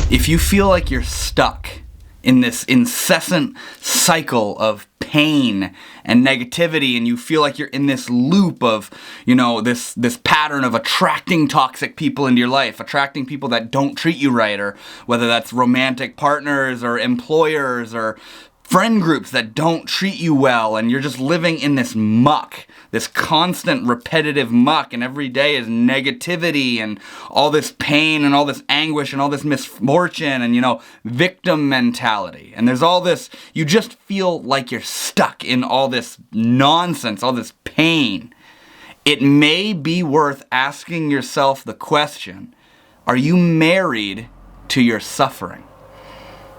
If you feel like you're stuck in this incessant cycle of pain and negativity, and you feel like you're in this loop of, this pattern of attracting toxic people into your life, attracting people that don't treat you right, or whether that's romantic partners or employers or friend groups that don't treat you well, and you're just living in this muck, this constant repetitive muck, and every day is negativity and all this pain and all this anguish and all this misfortune and, victim mentality. And there's all this, you just feel like you're stuck in all this nonsense, all this pain. It may be worth asking yourself the question, are you married to your suffering?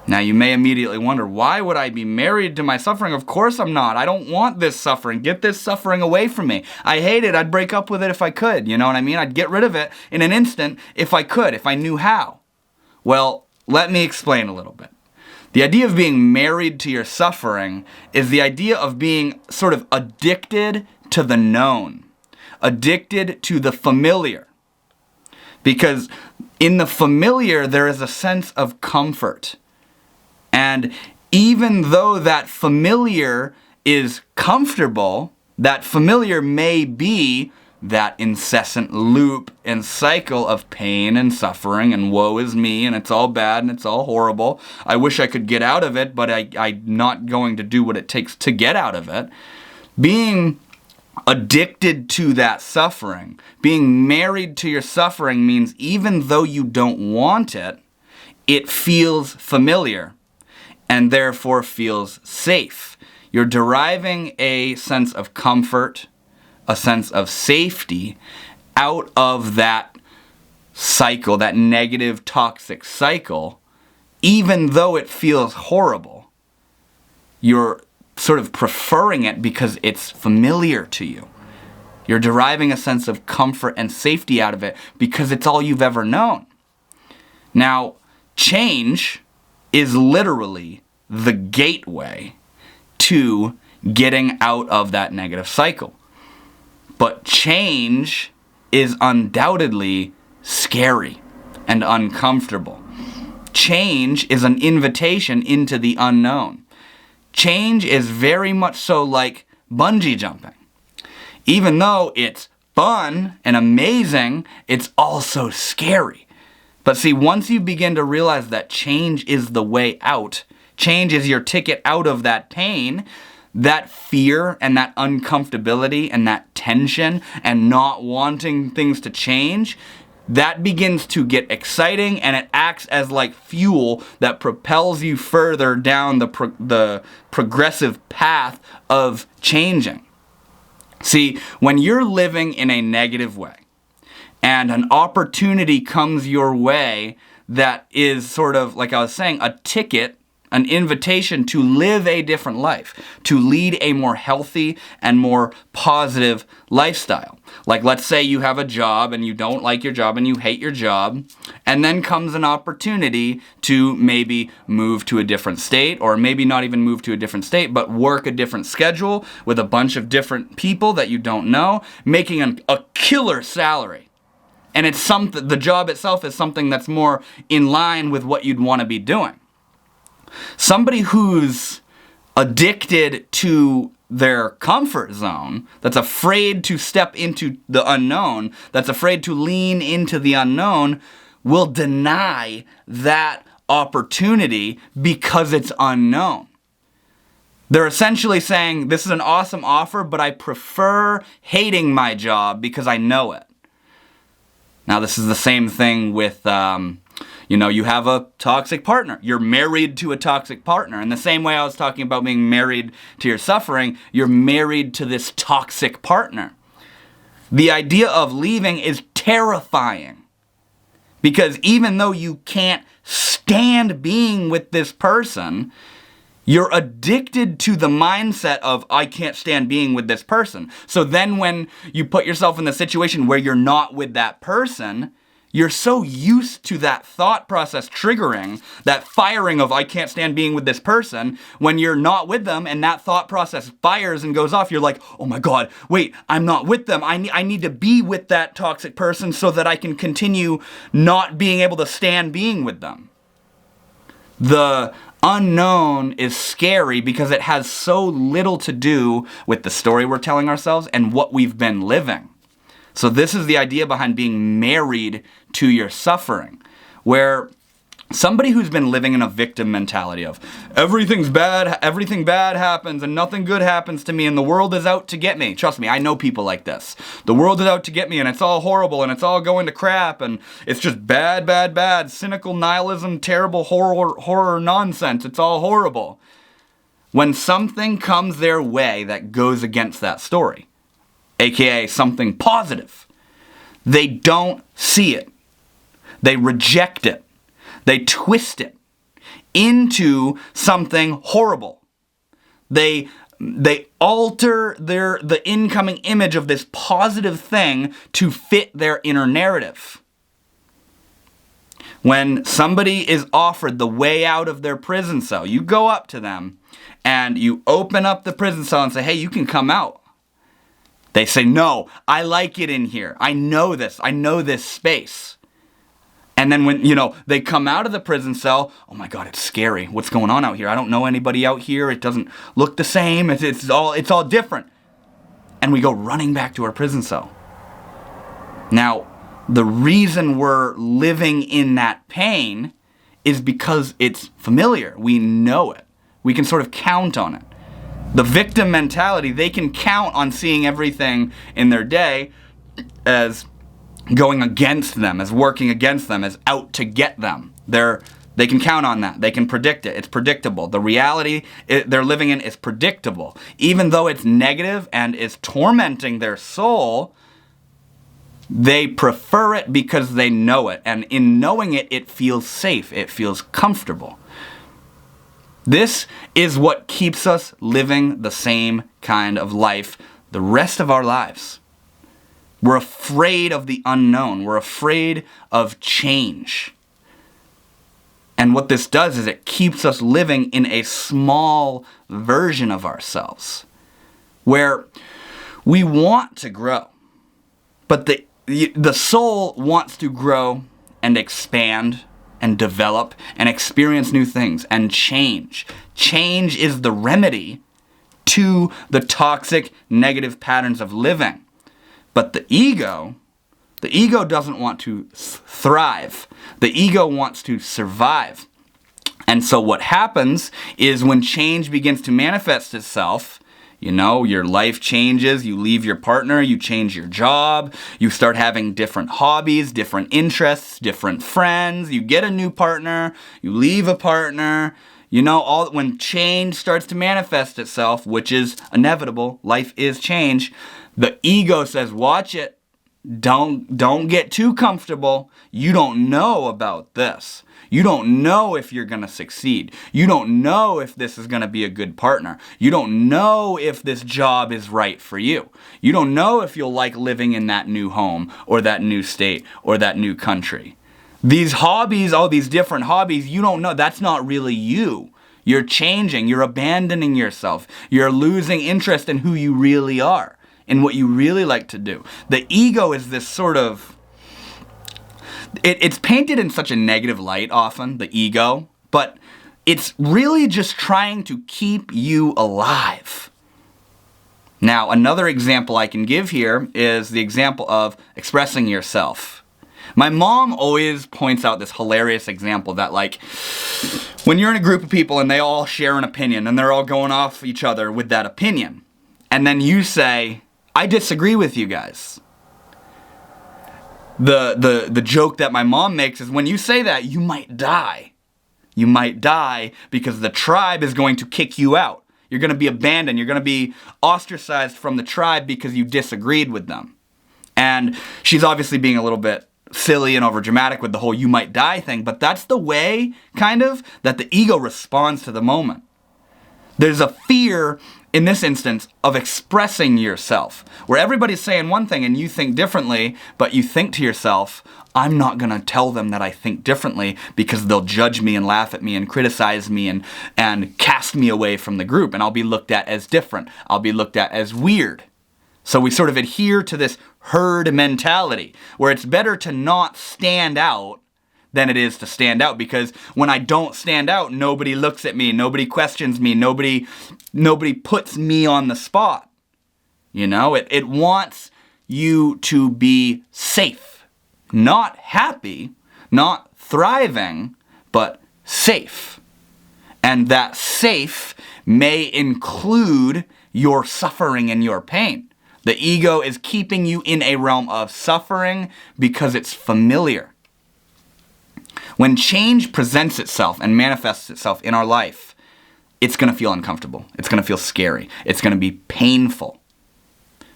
Now, you may immediately wonder, why would I be married to my suffering? Of course I'm not. I don't want this suffering. Get this suffering away from me. I hate it. I'd break up with it if I could. You know what I mean? I'd get rid of it in an instant if I could, if I knew how. Well, let me explain a little bit. The idea of being married to your suffering is the idea of being sort of addicted to the known, addicted to the familiar. Because in the familiar, there is a sense of comfort. And even though that familiar is comfortable, that familiar may be that incessant loop and cycle of pain and suffering and woe is me and it's all bad and it's all horrible. I wish I could get out of it, but I'm not going to do what it takes to get out of it. Being addicted to that suffering, being married to your suffering means even though you don't want it, it feels familiar and therefore feels safe. You're deriving a sense of comfort, a sense of safety out of that cycle, that negative, toxic cycle, even though it feels horrible. You're sort of preferring it because it's familiar to you. You're deriving a sense of comfort and safety out of it because it's all you've ever known. Now, change is literally the gateway to getting out of that negative cycle. But change is undoubtedly scary and uncomfortable. Change is an invitation into the unknown. Change is very much so like bungee jumping. Even though it's fun and amazing, it's also scary. But see, once you begin to realize that change is the way out, change is your ticket out of that pain, that fear and that uncomfortability and that tension and not wanting things to change, that begins to get exciting, and it acts as like fuel that propels you further down the progressive path of changing. See, when you're living in a negative way and an opportunity comes your way that is sort of, like I was saying, a ticket, an invitation to live a different life, to lead a more healthy and more positive lifestyle. Like, let's say you have a job and you don't like your job and you hate your job, and then comes an opportunity to maybe move to a different state, or maybe not even move to a different state, but work a different schedule with a bunch of different people that you don't know, making a killer salary. And it's something, the job itself is something that's more in line with what you'd want to be doing. Somebody who's addicted to their comfort zone, that's afraid to step into the unknown, that's afraid to lean into the unknown, will deny that opportunity because it's unknown. They're essentially saying, this is an awesome offer, but I prefer hating my job because I know it. Now, this is the same thing with you have a toxic partner. You're married to a toxic partner. In the same way I was talking about being married to your suffering, you're married to this toxic partner. The idea of leaving is terrifying. Because even though you can't stand being with this person, you're addicted to the mindset of, I can't stand being with this person. So then when you put yourself in the situation where you're not with that person, you're so used to that thought process triggering, that firing of, I can't stand being with this person, when you're not with them and that thought process fires and goes off, you're like, oh my God, wait, I'm not with them. I need to be with that toxic person so that I can continue not being able to stand being with them. The unknown is scary because it has so little to do with the story we're telling ourselves and what we've been living. So this is the idea behind being married to your suffering, where somebody who's been living in a victim mentality of everything bad happens and nothing good happens to me and the world is out to get me. Trust me, I know people like this. The world is out to get me and it's all horrible and it's all going to crap and it's just bad, cynical nihilism, terrible horror nonsense. It's all horrible. When something comes their way that goes against that story, aka something positive, they don't see it. They reject it. They twist it into something horrible. They alter the incoming image of this positive thing to fit their inner narrative. When somebody is offered the way out of their prison cell, you go up to them and you open up the prison cell and say, hey, you can come out. They say, no, I like it in here. I know this. I know this space. And then when, they come out of the prison cell, oh my God, it's scary. What's going on out here? I don't know anybody out here. It doesn't look the same. It's all different. And we go running back to our prison cell. Now, the reason we're living in that pain is because it's familiar. We know it. We can sort of count on it. The victim mentality, they can count on seeing everything in their day as going against them, as working against them, as out to get them. They can count on that. They can predict it. It's predictable. The reality they're living in is predictable. Even though it's negative and is tormenting their soul, they prefer it because they know it. And in knowing it, it feels safe. It feels comfortable. This is what keeps us living the same kind of life the rest of our lives. We're afraid of the unknown. We're afraid of change. And what this does is it keeps us living in a small version of ourselves where we want to grow. But the soul wants to grow and expand and develop and experience new things and change. Change is the remedy to the toxic, negative patterns of living. But the ego doesn't want to thrive. The ego wants to survive. And so what happens is when change begins to manifest itself, your life changes, you leave your partner, you change your job, you start having different hobbies, different interests, different friends, you get a new partner, you leave a partner, when change starts to manifest itself, which is inevitable, life is change, the ego says, watch it, don't get too comfortable, you don't know about this. You don't know if you're going to succeed. You don't know if this is going to be a good partner. You don't know if this job is right for you. You don't know if you'll like living in that new home or that new state or that new country. These hobbies, all these different hobbies, you don't know. That's not really you. You're changing. You're abandoning yourself. You're losing interest in who you really are, in what you really like to do. The ego is this sort of... It's painted in such a negative light often, the ego, but it's really just trying to keep you alive. Now, another example I can give here is the example of expressing yourself. My mom always points out this hilarious example that, when you're in a group of people and they all share an opinion and they're all going off each other with that opinion, and then you say, I disagree with you guys. The joke that my mom makes is when you say that, you might die. You might die because the tribe is going to kick you out. You're going to be abandoned. You're going to be ostracized from the tribe because you disagreed with them. And she's obviously being a little bit silly and overdramatic with the whole you might die thing, but that's the way, kind of, that the ego responds to the moment. There's a fear, in this instance, of expressing yourself, where everybody's saying one thing and you think differently, but you think to yourself, I'm not going to tell them that I think differently because they'll judge me and laugh at me and criticize me and cast me away from the group, and I'll be looked at as different. I'll be looked at as weird. So we sort of adhere to this herd mentality, where it's better to not stand out than it is to stand out, because when I don't stand out, nobody looks at me, nobody questions me, nobody puts me on the spot. You know, it wants you to be safe, not happy, not thriving, but safe. And that safe may include your suffering and your pain. The ego is keeping you in a realm of suffering because it's familiar. When change presents itself and manifests itself in our life, it's going to feel uncomfortable. It's going to feel scary. It's going to be painful.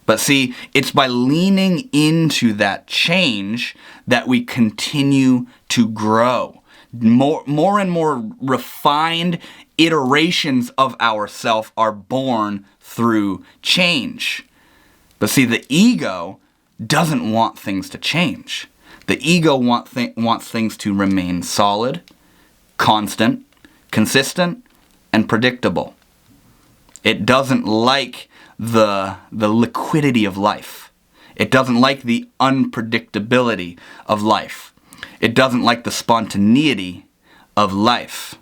But see, it's by leaning into that change that we continue to grow. More and more refined iterations of ourself are born through change. But see, the ego doesn't want things to change. The ego wants things to remain solid, constant, consistent, and predictable. It doesn't like the liquidity of life. It doesn't like the unpredictability of life. It doesn't like the spontaneity of life.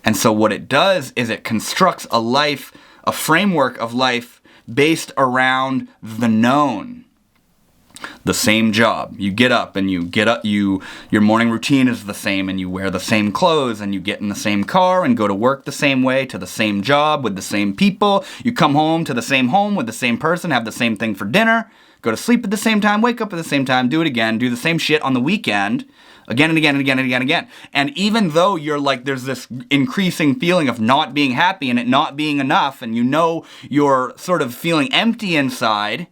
And so what it does is it constructs a framework of life based around the known. The same job. You get up and your morning routine is the same, and you wear the same clothes, and you get in the same car and go to work the same way, to the same job with the same people. You come home to the same home with the same person, have the same thing for dinner, go to sleep at the same time, wake up at the same time, do it again, do the same shit on the weekend, again and again and again and again and again. And even though you're like, there's this increasing feeling of not being happy and it not being enough, and you know you're sort of feeling empty inside,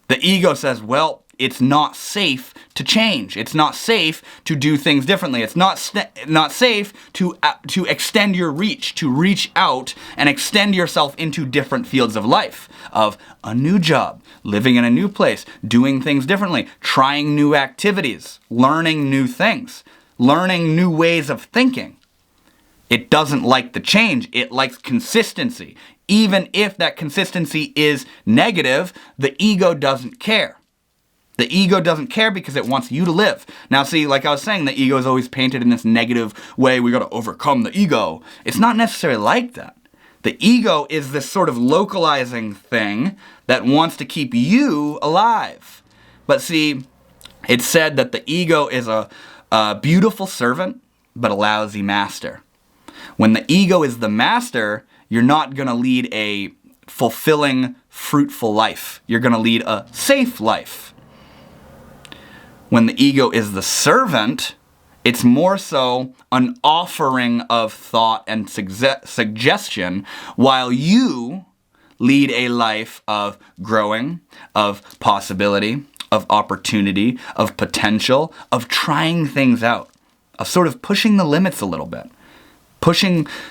the ego says, well, it's not safe to change. It's not safe to do things differently. It's not safe to extend your reach, to reach out and extend yourself into different fields of life, of a new job, living in a new place, doing things differently, trying new activities, learning new things, learning new ways of thinking. It doesn't like the change. It likes consistency. Even if that consistency is negative, the ego doesn't care. The ego doesn't care because it wants you to live. Now see, like I was saying, the ego is always painted in this negative way. We got to overcome the ego. It's not necessarily like that. The ego is this sort of localizing thing that wants to keep you alive. But see, it's said that the ego is a beautiful servant, but a lousy master. When the ego is the master, you're not going to lead a fulfilling, fruitful life. You're going to lead a safe life. When the ego is the servant, it's more so an offering of thought and suggestion, while you lead a life of growing, of possibility, of opportunity, of potential, of trying things out, of sort of pushing the limits a little bit.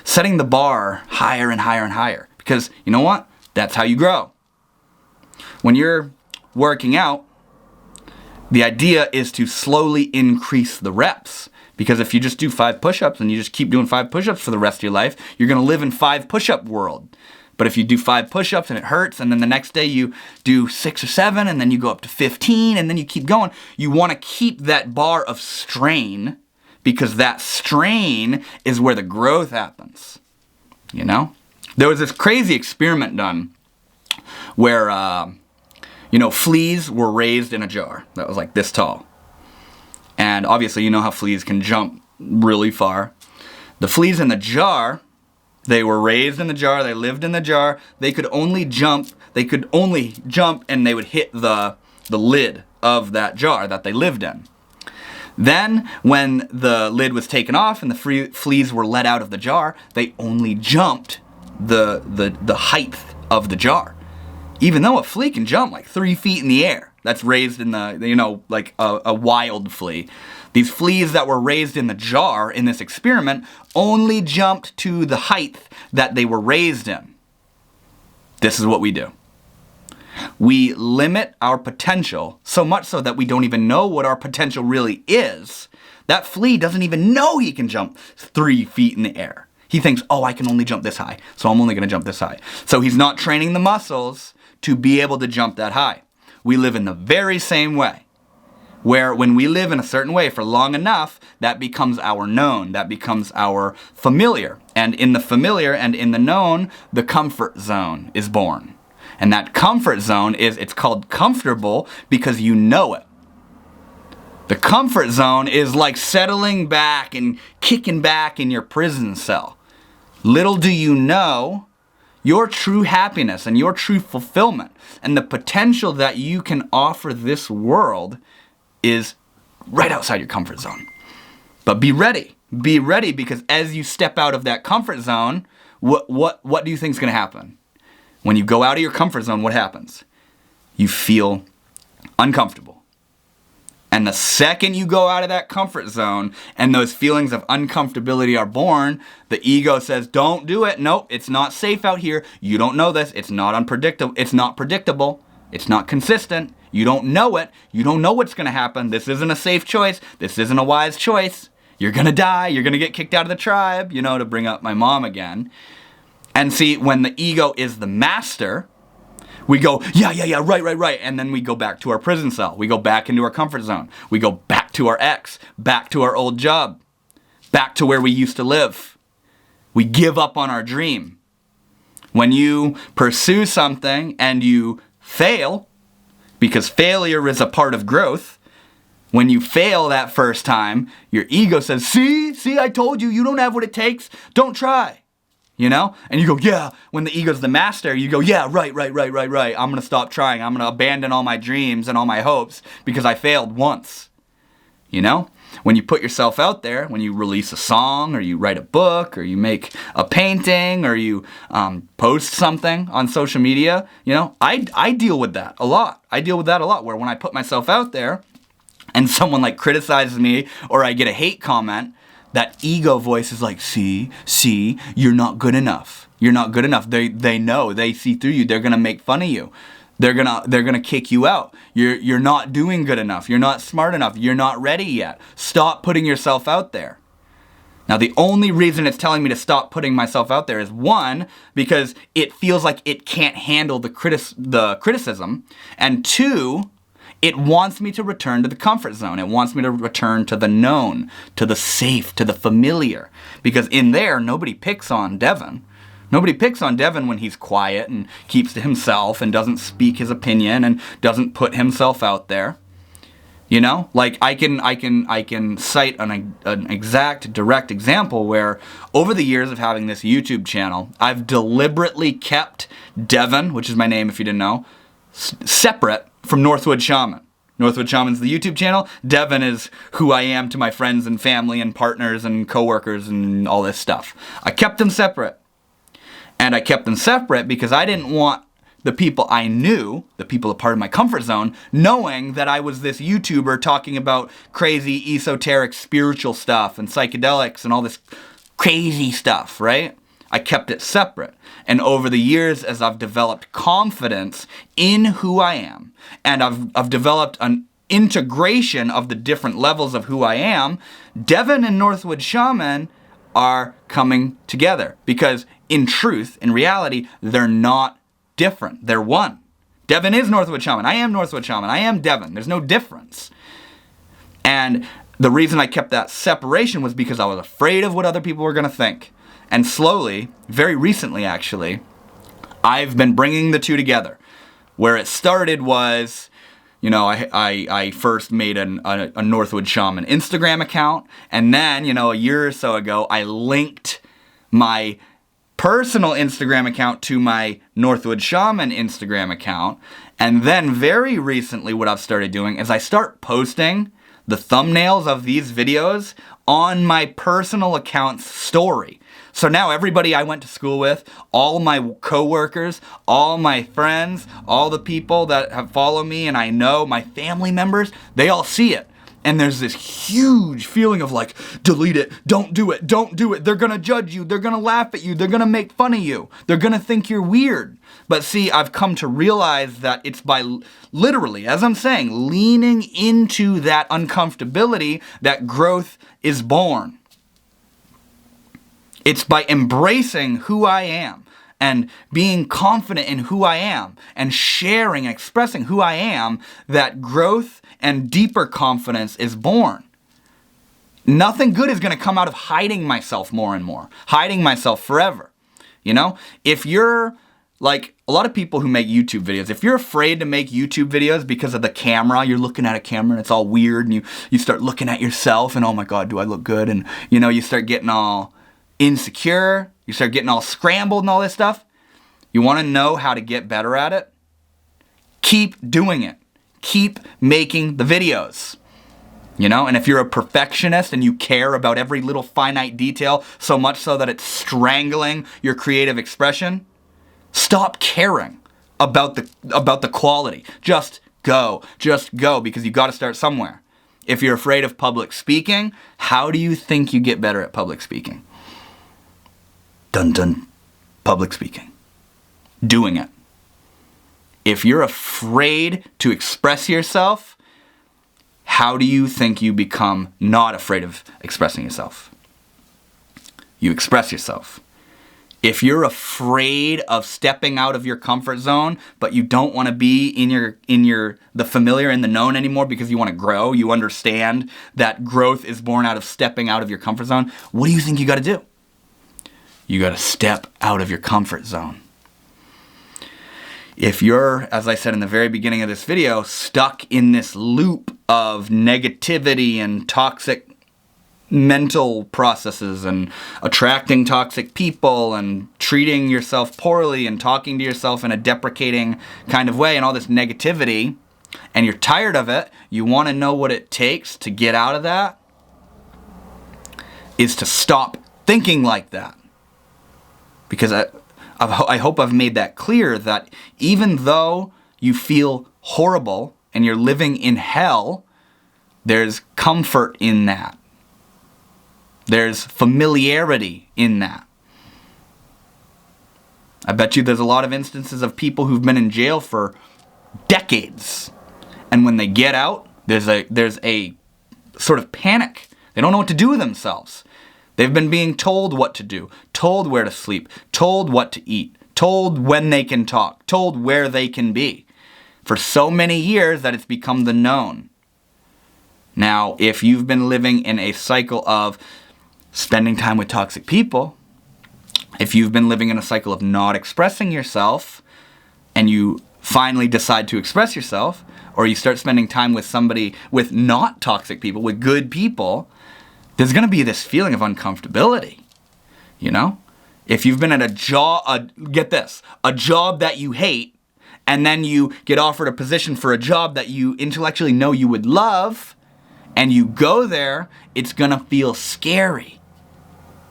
Setting the bar higher and higher and higher. Because you know what? That's how you grow. When you're working out, the idea is to slowly increase the reps. Because if you just do 5 push-ups and you just keep doing 5 push-ups for the rest of your life, you're going to live in 5 push-up world. But if you do 5 push-ups and it hurts, and then the next day you do 6 or 7, and then you go up to 15, and then you keep going, you want to keep that bar of strain, because that strain is where the growth happens. You know? There was this crazy experiment done where fleas were raised in a jar that was like this tall. And obviously you know how fleas can jump really far. The fleas in the jar, they were raised in the jar, they lived in the jar, they could only jump and they would hit the lid of that jar that they lived in. Then, when the lid was taken off and the fleas were let out of the jar, they only jumped the height of the jar. Even though a flea can jump like 3 feet in the air, that's raised in like a wild flea. These fleas that were raised in the jar in this experiment only jumped to the height that they were raised in. This is what we do. We limit our potential so much so that we don't even know what our potential really is. That flea doesn't even know he can jump 3 feet in the air. He thinks, oh, I can only jump this high, so I'm only going to jump this high. So he's not training the muscles to be able to jump that high. We live in the very same way. where when we live in a certain way for long enough, that becomes our known, that becomes our familiar. And in the familiar and in the known, the comfort zone is born. And that comfort zone it's called comfortable because you know it. The comfort zone is like settling back and kicking back in your prison cell. Little do you know, your true happiness and your true fulfillment and the potential that you can offer this world is right outside your comfort zone. But be ready. Be ready, because as you step out of that comfort zone, what do you think is going to happen? When you go out of your comfort zone, what happens? You feel uncomfortable. And the second you go out of that comfort zone and those feelings of uncomfortability are born, the ego says, don't do it. Nope, it's not safe out here. You don't know this. It's not unpredictable. It's not predictable. It's not consistent. You don't know it. You don't know what's going to happen. This isn't a safe choice. This isn't a wise choice. You're going to die. You're going to get kicked out of the tribe, to bring up my mom again. And see, when the ego is the master, we go, yeah, right. And then we go back to our prison cell. We go back into our comfort zone. We go back to our ex, back to our old job, back to where we used to live. We give up on our dream. When you pursue something and you fail, because failure is a part of growth, when you fail that first time, your ego says, see, I told you, you don't have what it takes. Don't try. And you go, yeah, when the ego's the master, you go, yeah, right. I'm going to stop trying. I'm going to abandon all my dreams and all my hopes because I failed once. When you put yourself out there, when you release a song or you write a book or you make a painting or you post something on social media, I deal with that a lot. Where when I put myself out there and someone criticizes me or I get a hate comment, that ego voice is like, see, you're not good enough. You're not good enough. They know, they see through you. They're going to make fun of you. They're going to kick you out. You're not doing good enough. You're not smart enough. You're not ready yet. Stop putting yourself out there. Now, the only reason it's telling me to stop putting myself out there is, one, because it feels like it can't handle the criticism, and two, it wants me to return to the comfort zone. It wants me to return to the known, to the safe, to the familiar. Because in there, nobody picks on Devin. Nobody picks on Devin when he's quiet and keeps to himself and doesn't speak his opinion and doesn't put himself out there. I can cite an exact direct example where over the years of having this YouTube channel, I've deliberately kept Devin, which is my name if you didn't know, separate from Northwood Shaman. Northwood Shaman's the YouTube channel. Devin is who I am to my friends and family and partners and coworkers and all this stuff. I kept them separate. And I kept them separate because I didn't want the people I knew, the people a part of my comfort zone, knowing that I was this YouTuber talking about crazy esoteric spiritual stuff and psychedelics and all this crazy stuff, right? I kept it separate. And over the years, as I've developed confidence in who I am, and I've developed an integration of the different levels of who I am, Devin and Northwood Shaman are coming together. Because in truth, in reality, they're not different. They're one. Devin is Northwood Shaman. I am Northwood Shaman. I am Devin. There's no difference. And the reason I kept that separation was because I was afraid of what other people were going to think. And slowly, very recently actually, I've been bringing the two together. Where it started was, I first made a Northwood Shaman Instagram account. And then, a year or so ago, I linked my personal Instagram account to my Northwood Shaman Instagram account. And then very recently, what I've started doing is I start posting the thumbnails of these videos on my personal account's story. So now everybody I went to school with, all my coworkers, all my friends, all the people that have followed me and I know, my family members, they all see it. And there's this huge feeling of delete it, don't do it, they're gonna judge you, they're gonna laugh at you, they're gonna make fun of you, they're gonna think you're weird. But see, I've come to realize that it's by literally, as I'm saying, leaning into that uncomfortability that growth is born. It's by embracing who I am and being confident in who I am and sharing and expressing who I am that growth and deeper confidence is born. Nothing good is going to come out of hiding myself more and more, hiding myself forever. You know, if you're like a lot of people who make YouTube videos, if you're afraid to make YouTube videos because of the camera, you're looking at a camera and it's all weird and you start looking at yourself and, oh my God, do I look good? And, you know, you start getting all insecure, you start getting all scrambled and all this stuff. You want to know how to get better at it? Keep doing it. Keep making the videos. You know, and if you're a perfectionist and you care about every little finite detail so much so that it's strangling your creative expression, stop caring about the quality. Just go, because you got to start somewhere. If you're afraid of public speaking, how do you think you get better at public speaking? Dun dun, public speaking. Doing it. If you're afraid to express yourself, how do you think you become not afraid of expressing yourself? You express yourself. If you're afraid of stepping out of your comfort zone, but you don't want to be in the familiar and the known anymore because you want to grow, you understand that growth is born out of stepping out of your comfort zone, what do you think you got to do? You got to step out of your comfort zone. If you're, as I said in the very beginning of this video, stuck in this loop of negativity and toxic mental processes and attracting toxic people and treating yourself poorly and talking to yourself in a deprecating kind of way and all this negativity, and you're tired of it, you want to know what it takes to get out of that, is to stop thinking like that. Because I hope I've made that clear that even though you feel horrible and you're living in hell, there's comfort in that. There's familiarity in that. I bet you there's a lot of instances of people who've been in jail for decades. And when they get out, there's a sort of panic. They don't know what to do with themselves. They've been being told what to do, told where to sleep, told what to eat, told when they can talk, told where they can be for so many years that it's become the known. Now, if you've been living in a cycle of spending time with toxic people, if you've been living in a cycle of not expressing yourself, and you finally decide to express yourself, or you start spending time with somebody, with not toxic people, with good people, there's going to be this feeling of uncomfortability, you know? If you've been at a job, get this, a job that you hate, and then you get offered a position for a job that you intellectually know you would love, and you go there, it's going to feel scary.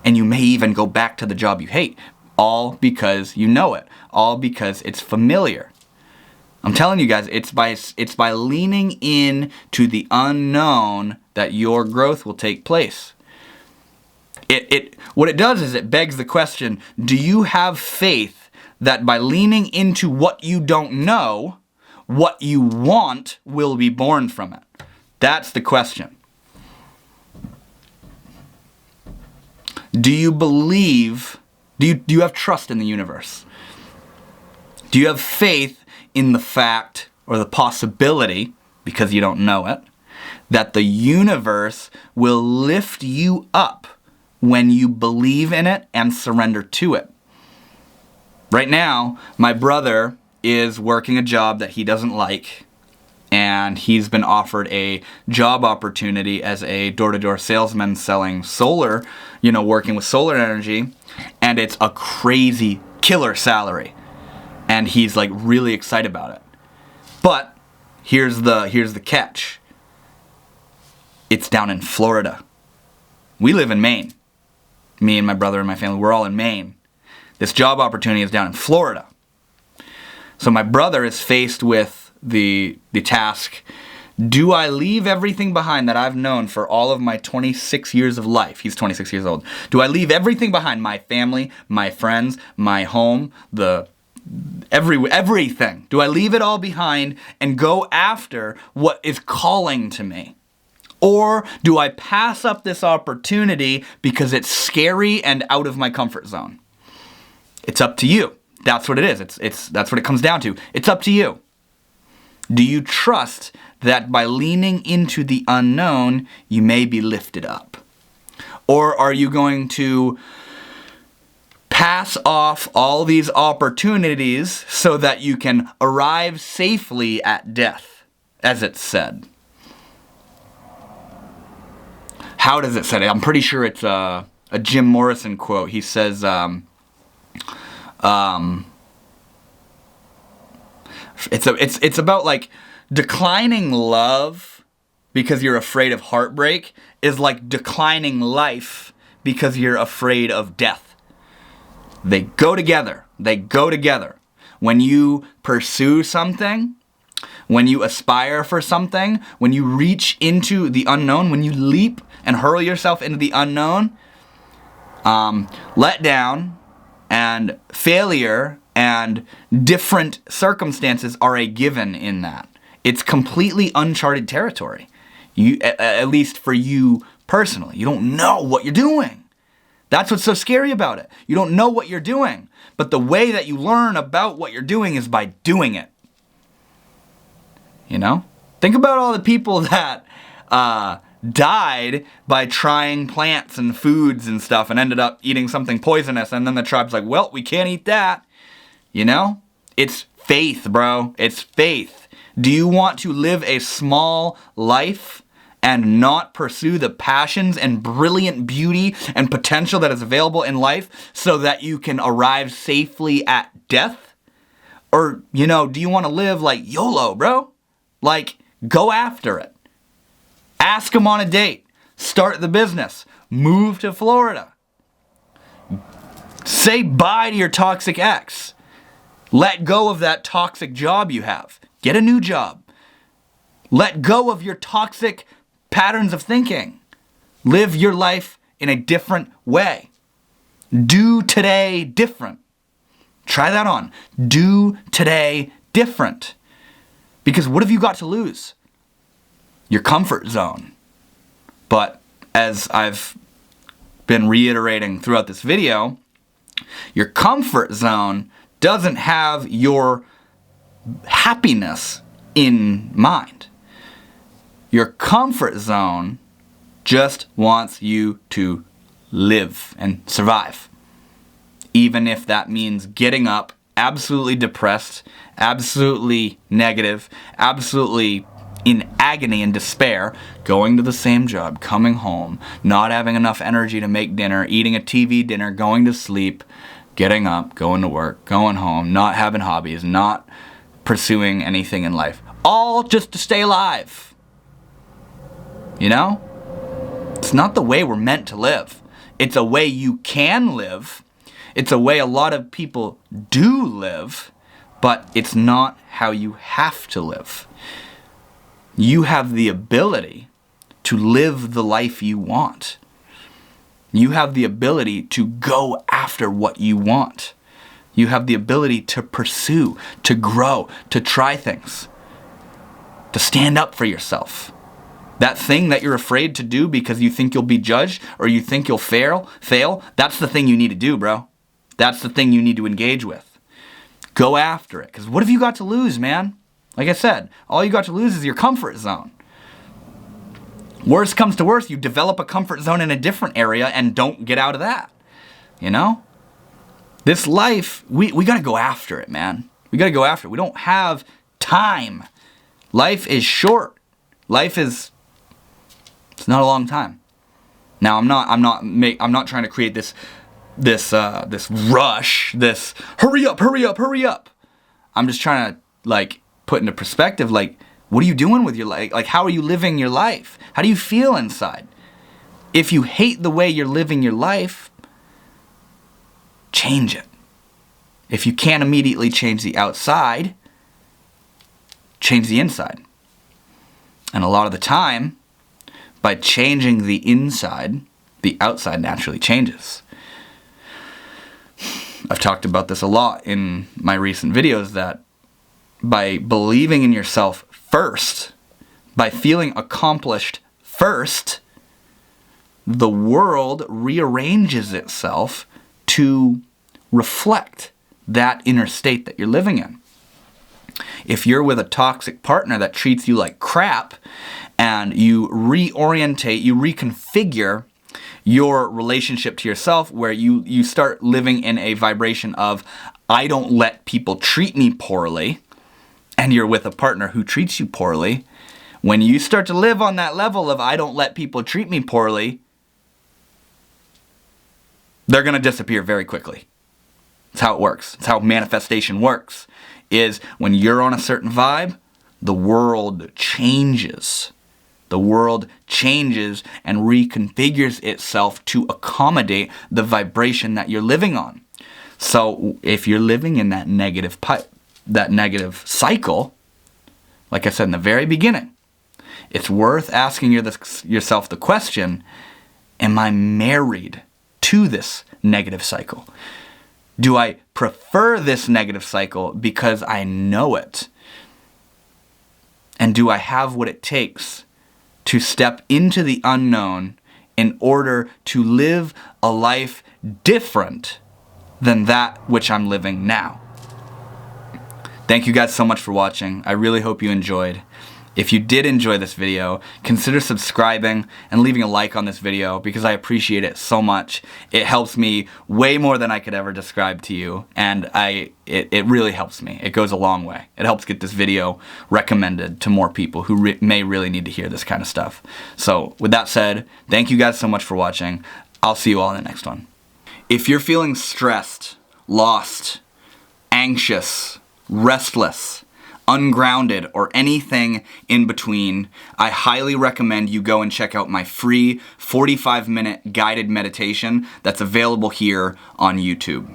And you may even go back to the job you hate, all because you know it, all because it's familiar. I'm telling you guys, it's by leaning in to the unknown that your growth will take place. What it does is it begs the question, do you have faith that by leaning into what you don't know, what you want will be born from it? That's the question. Do you believe, do you have trust in the universe? Do you have faith in the fact or the possibility, because you don't know it, that the universe will lift you up when you believe in it and surrender to it? Right now, my brother is working a job that he doesn't like, and he's been offered a job opportunity as a door-to-door salesman selling solar, working with solar energy, and it's a crazy killer salary. And he's like really excited about it. But here's the catch. It's down in Florida. We live in Maine. Me and my brother and my family, we're all in Maine. This job opportunity is down in Florida. So my brother is faced with the task, do I leave everything behind that I've known for all of my 26 years of life? He's 26 years old. Do I leave everything behind? My family, my friends, my home, everything. Do I leave it all behind and go after what is calling to me? Or do I pass up this opportunity because it's scary and out of my comfort zone? It's up to you. That's what it is. That's what it comes down to. It's up to you. Do you trust that by leaning into the unknown, you may be lifted up? Or are you going to pass off all these opportunities so that you can arrive safely at death, as it's said? How does it say it? I'm pretty sure it's a Jim Morrison quote. He says, it's about like declining love because you're afraid of heartbreak is like declining life because you're afraid of death. They go together. They go together. When you pursue something, when you aspire for something, when you reach into the unknown, when you leap and hurl yourself into the unknown, letdown and failure and different circumstances are a given in that. It's completely uncharted territory. At least for you personally. You don't know what you're doing. That's what's so scary about it. You don't know what you're doing. But the way that you learn about what you're doing is by doing it. You know? Think about all the people that died by trying plants and foods and stuff and ended up eating something poisonous, and then the tribe's like, well, we can't eat that. You know? It's faith, bro. It's faith. Do you want to live a small life and not pursue the passions and brilliant beauty and potential that is available in life so that you can arrive safely at death? Or, you know, do you want to live like YOLO, bro? Like, go after it. Ask them on a date. Start the business. Move to Florida. Say bye to your toxic ex. Let go of that toxic job you have. Get a new job. Let go of your toxic patterns of thinking. Live your life in a different way. Do today different. Try that on. Do today different. Because what have you got to lose? Your comfort zone. But as I've been reiterating throughout this video, your comfort zone doesn't have your happiness in mind. Your comfort zone just wants you to live and survive. Even if that means getting up absolutely depressed, absolutely negative, absolutely in agony and despair, going to the same job, coming home, not having enough energy to make dinner, eating a TV dinner, going to sleep, getting up, going to work, going home, not having hobbies, not pursuing anything in life. All just to stay alive. You know? It's not the way we're meant to live. It's a way you can live. It's a way a lot of people do live, but it's not how you have to live. You have the ability to live the life you want. You have the ability to go after what you want. You have the ability to pursue, to grow, to try things, to stand up for yourself. That thing that you're afraid to do because you think you'll be judged or you think you'll fail, that's the thing you need to do, bro. That's the thing you need to engage with. Go after it. Because what have you got to lose, man? Like I said, all you got to lose is your comfort zone. Worst comes to worst, you develop a comfort zone in a different area and don't get out of that. You know? This life, we got to go after it, man. We got to go after it. We don't have time. Life is short. It's not a long time. Now I'm not trying to create this rush, this hurry up. I'm just trying to like put into perspective, like, what are you doing with your life? Like, how are you living your life? How do you feel inside? If you hate the way you're living your life, change it. If you can't immediately change the outside, change the inside. And a lot of the time, by changing the inside, the outside naturally changes. I've talked about this a lot in my recent videos, that by believing in yourself first, by feeling accomplished first, the world rearranges itself to reflect that inner state that you're living in. If you're with a toxic partner that treats you like crap, and you reorientate, you reconfigure your relationship to yourself, where you start living in a vibration of, I don't let people treat me poorly, and you're with a partner who treats you poorly, when you start to live on that level of, I don't let people treat me poorly, they're going to disappear very quickly. That's how it works. That's how manifestation works, is when you're on a certain vibe, the world changes. The world changes and reconfigures itself to accommodate the vibration that you're living on. So if you're living in that negative cycle, like I said in the very beginning, it's worth asking yourself the question, am I married to this negative cycle? Do I prefer this negative cycle because I know it? And do I have what it takes to step into the unknown in order to live a life different than that which I'm living now? Thank you guys so much for watching. I really hope you enjoyed. If you did enjoy this video, consider subscribing and leaving a like on this video, because I appreciate it so much. It helps me way more than I could ever describe to you, and it really helps me. It goes a long way. It helps get this video recommended to more people who may really need to hear this kind of stuff. So with that said, thank you guys so much for watching. I'll see you all in the next one. If you're feeling stressed, lost, anxious, restless, ungrounded, or anything in between, I highly recommend you go and check out my free 45-minute guided meditation that's available here on YouTube.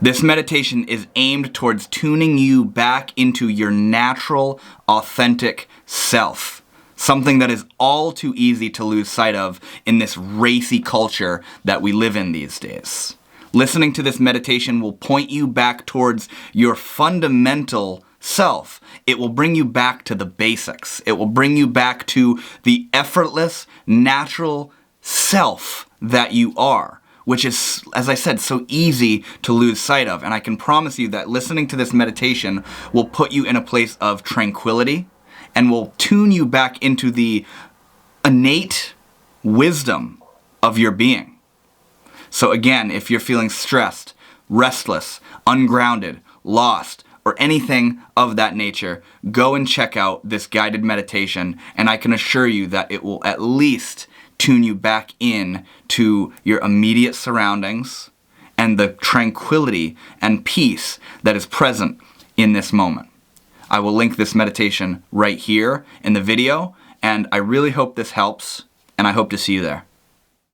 This meditation is aimed towards tuning you back into your natural, authentic self. Something that is all too easy to lose sight of in this racy culture that we live in these days. Listening to this meditation will point you back towards your fundamental self. It will bring you back to the basics. It will bring you back to the effortless, natural self that you are, which is, as I said, so easy to lose sight of. And I can promise you that listening to this meditation will put you in a place of tranquility and will tune you back into the innate wisdom of your being. So again, if you're feeling stressed, restless, ungrounded, lost, or anything of that nature, go and check out this guided meditation, and I can assure you that it will at least tune you back in to your immediate surroundings and the tranquility and peace that is present in this moment. I will link this meditation right here in the video, and I really hope this helps, and I hope to see you there.